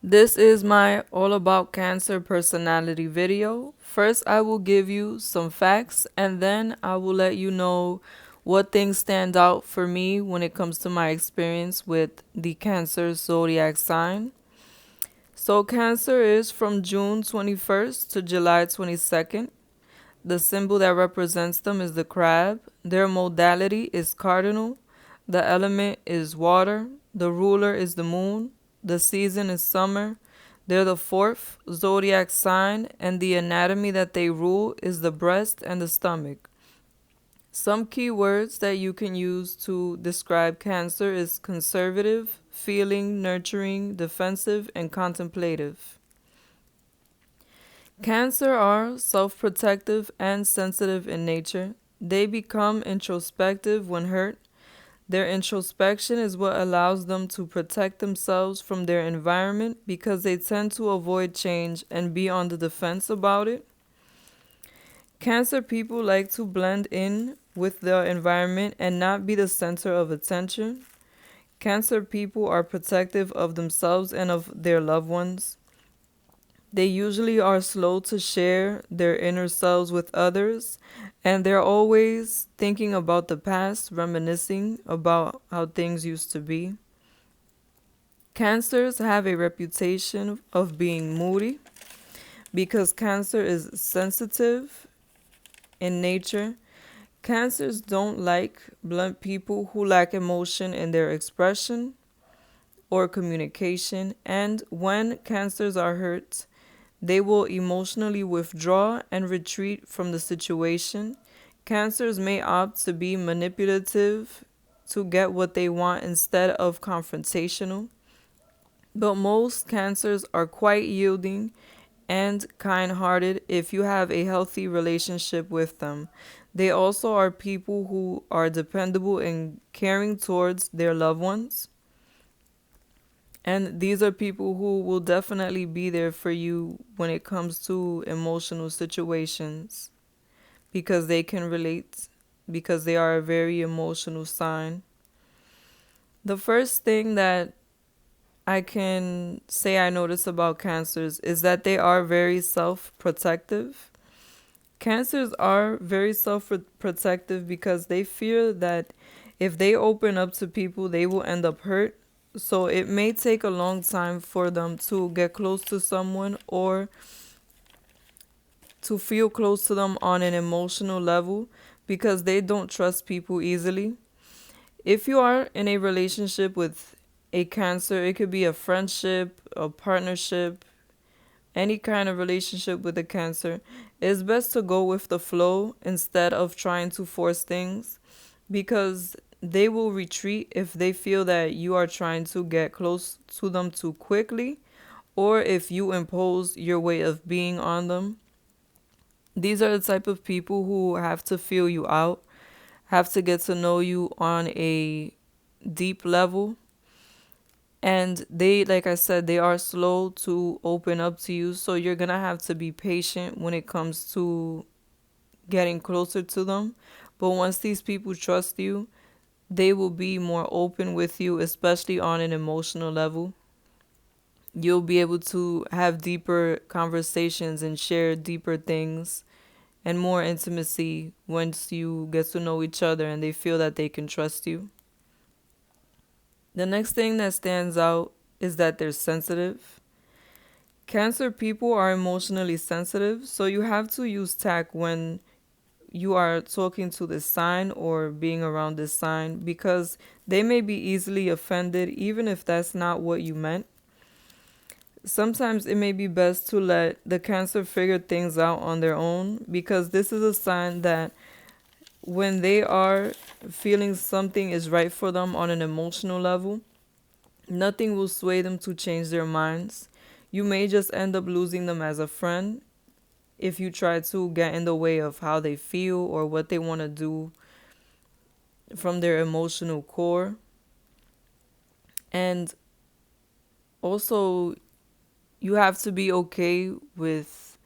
This is my all about cancer personality video. First, I will give you some facts and then I will let you know what things stand out for me when it comes to my experience with the Cancer zodiac sign. So, Cancer is from June 21st to July 22nd. The symbol that represents them is the crab. Their modality is cardinal. The element is water. The ruler is the moon. The season is summer. They're the fourth zodiac sign, and the anatomy that they rule is the breast and the stomach. Some key words that you can use to describe Cancer is conservative, feeling, nurturing, defensive, and contemplative. Cancer are self protective and sensitive in nature. They become introspective when hurt. Their introspection is what allows them to protect themselves from their environment because they tend to avoid change and be on the defense about it. Cancer people like to blend in with their environment and not be the center of attention. Cancer people are protective of themselves and of their loved ones. They usually are slow to share their inner selves with others, and they're always thinking about the past, reminiscing about how things used to be. Cancers have a reputation of being moody because Cancer is sensitive in nature. Cancers don't like blunt people who lack emotion in their expression or communication, and when Cancers are hurt, they will emotionally withdraw and retreat from the situation. Cancers may opt to be manipulative to get what they want instead of confrontational, but most cancers are quite yielding and kind hearted if you have a healthy relationship with them. They also are people who are dependable and caring towards their loved ones. And these are people who will definitely be there for you when it comes to emotional situations because they can relate, because they are a very emotional sign. The first thing that I can say I notice about cancers is that they are very self protective. Cancers are very self protective because they fear that if they open up to people, they will end up hurt. So it may take a long time for them to get close to someone or to feel close to them on an emotional level because they don't trust people easily. If you are in a relationship with a Cancer, it could be a friendship, a partnership, any kind of relationship with a Cancer. It's best to go with the flow instead of trying to force things because they will retreat if they feel that you are trying to get close to them too quickly or if you impose your way of being on them. These are the type of people who have to feel you out, have to get to know you on a deep level. And they, like I said, they are slow to open up to you. So you're going to have to be patient when it comes to getting closer to them. But once these people trust you, they will be more open with you, especially on an emotional level. You'll be able to have deeper conversations and share deeper things and more intimacy once you get to know each other and they feel that they can trust you. The next thing that stands out is that they're sensitive. Cancer people are emotionally sensitive, so you have to use tact when you are talking to this sign or being around this sign because they may be easily offended even if that's not what you meant. Sometimes it may be best to let the Cancer figure things out on their own because this is a sign that when they are feeling something is right for them on an emotional level, nothing will sway them to change their minds. You may just end up losing them as a friend if you try to get in the way of how they feel or what they want to do from their emotional core. And also, you have to be okay with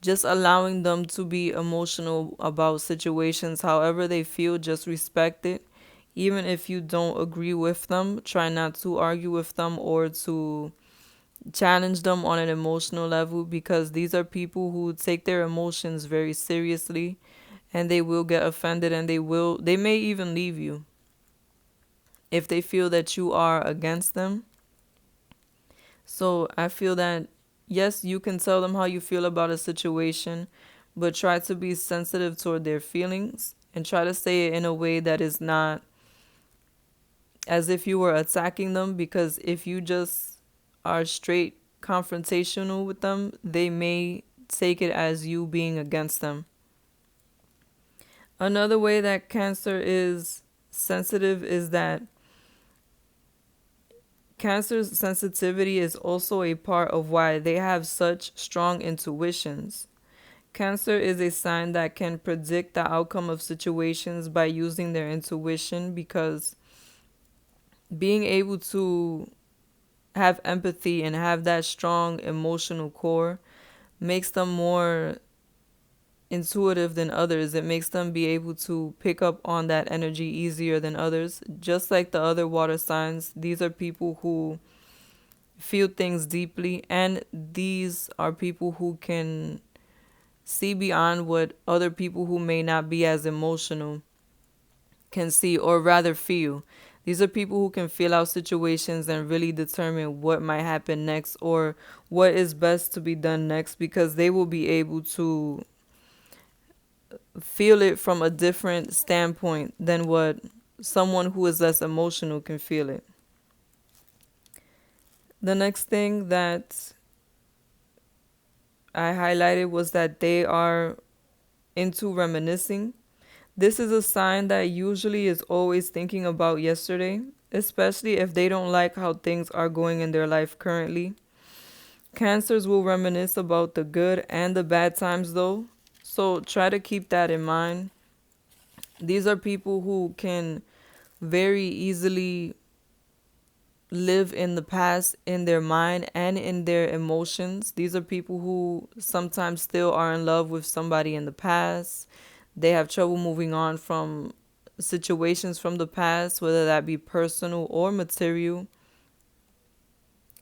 just allowing them to be emotional about situations however they feel. Just respect it. Even if you don't agree with them, try not to argue with them or to challenge them on an emotional level, because these are people who take their emotions very seriously, and they will get offended, and they may even leave you if they feel that you are against them. So I feel that, yes, you can tell them how you feel about a situation, but try to be sensitive toward their feelings and try to say it in a way that is not as if you were attacking them, because if you just are straight confrontational with them, they may take it as you being against them. Another way that Cancer is sensitive is that Cancer's sensitivity is also a part of why they have such strong intuitions. Cancer is a sign that can predict the outcome of situations by using their intuition, because being able to have empathy and have that strong emotional core makes them more intuitive than others. It makes them be able to pick up on that energy easier than others. Just like the other water signs, these are people who feel things deeply, and these are people who can see beyond what other people who may not be as emotional can see, or rather feel. These are people who can feel out situations and really determine what might happen next, or what is best to be done next, because they will be able to feel it from a different standpoint than what someone who is less emotional can feel it. The next thing that I highlighted was that they are into reminiscing. This is a sign that usually is always thinking about yesterday, especially if they don't like how things are going in their life currently. Cancers will reminisce about the good and the bad times though, so try to keep that in mind. These are people who can very easily live in the past in their mind and in their emotions. These are people who sometimes still are in love with somebody in the past. They have trouble moving on from situations from the past, whether that be personal or material.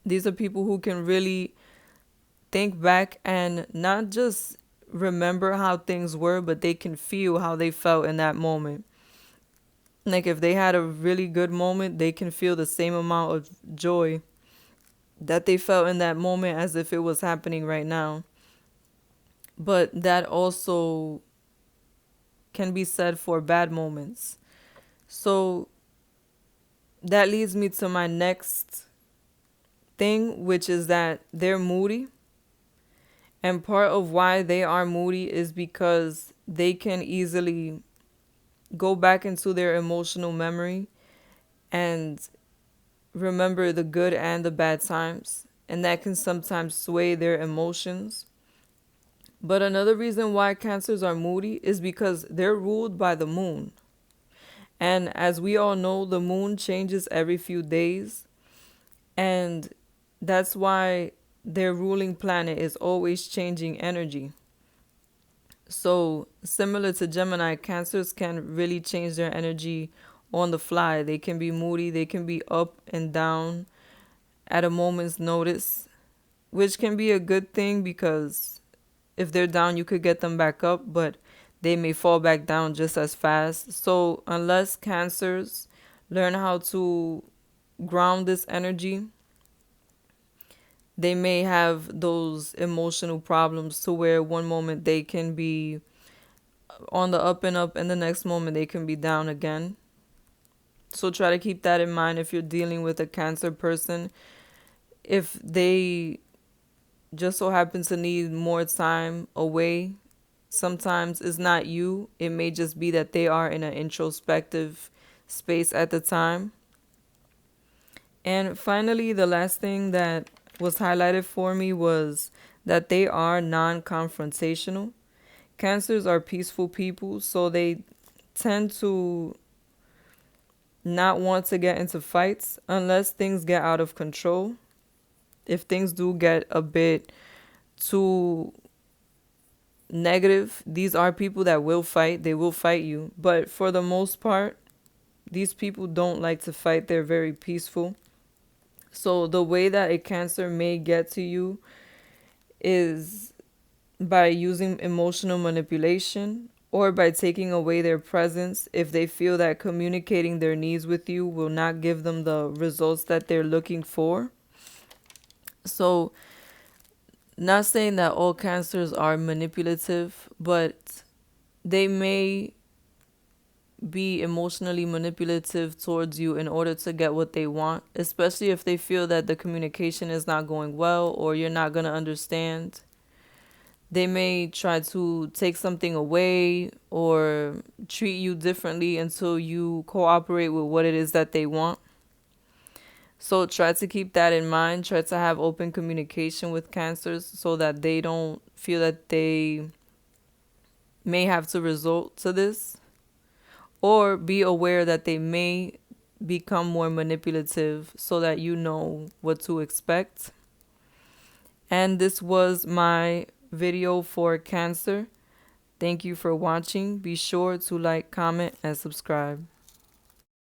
These are people who can really think back and not just remember how things were, but they can feel how they felt in that moment. Like if they had a really good moment, they can feel the same amount of joy that they felt in that moment as if it was happening right now. But that also can be said for bad moments. So that leads me to my next thing, which is that they're moody. And part of why they are moody is because they can easily go back into their emotional memory and remember the good and the bad times. And that can sometimes sway their emotions. But another reason why cancers are moody is because they're ruled by the moon. And as we all know, the moon changes every few days. And that's why their ruling planet is always changing energy. So, similar to Gemini, cancers can really change their energy on the fly. They can be moody, they can be up and down at a moment's notice, which can be a good thing, because if they're down, you could get them back up, but they may fall back down just as fast. So, unless cancers learn how to ground this energy, they may have those emotional problems to where one moment they can be on the up and up, and the next moment they can be down again. So, try to keep that in mind if you're dealing with a cancer person. If they just so happen to need more time away, sometimes it's not you. It may just be that they are in an introspective space at the time. And finally, the last thing that was highlighted for me was that they are non confrontational. Cancers are peaceful people, so they tend to not want to get into fights unless things get out of control. If things do get a bit too negative, these are people that will fight. They will fight you. But for the most part, these people don't like to fight. They're very peaceful. So the way that a Cancer may get to you is by using emotional manipulation or by taking away their presence if they feel that communicating their needs with you will not give them the results that they're looking for. So, not saying that all Cancers are manipulative, but they may be emotionally manipulative towards you in order to get what they want, especially if they feel that the communication is not going well or you're not going to understand. They may try to take something away or treat you differently until you cooperate with what it is that they want. So try to keep that in mind. Try to have open communication with Cancers so that they don't feel that they may have to resort to this, or be aware that they may become more manipulative so that you know what to expect. And this was my video for Cancer. Thank you for watching. Be sure to like, comment, and subscribe.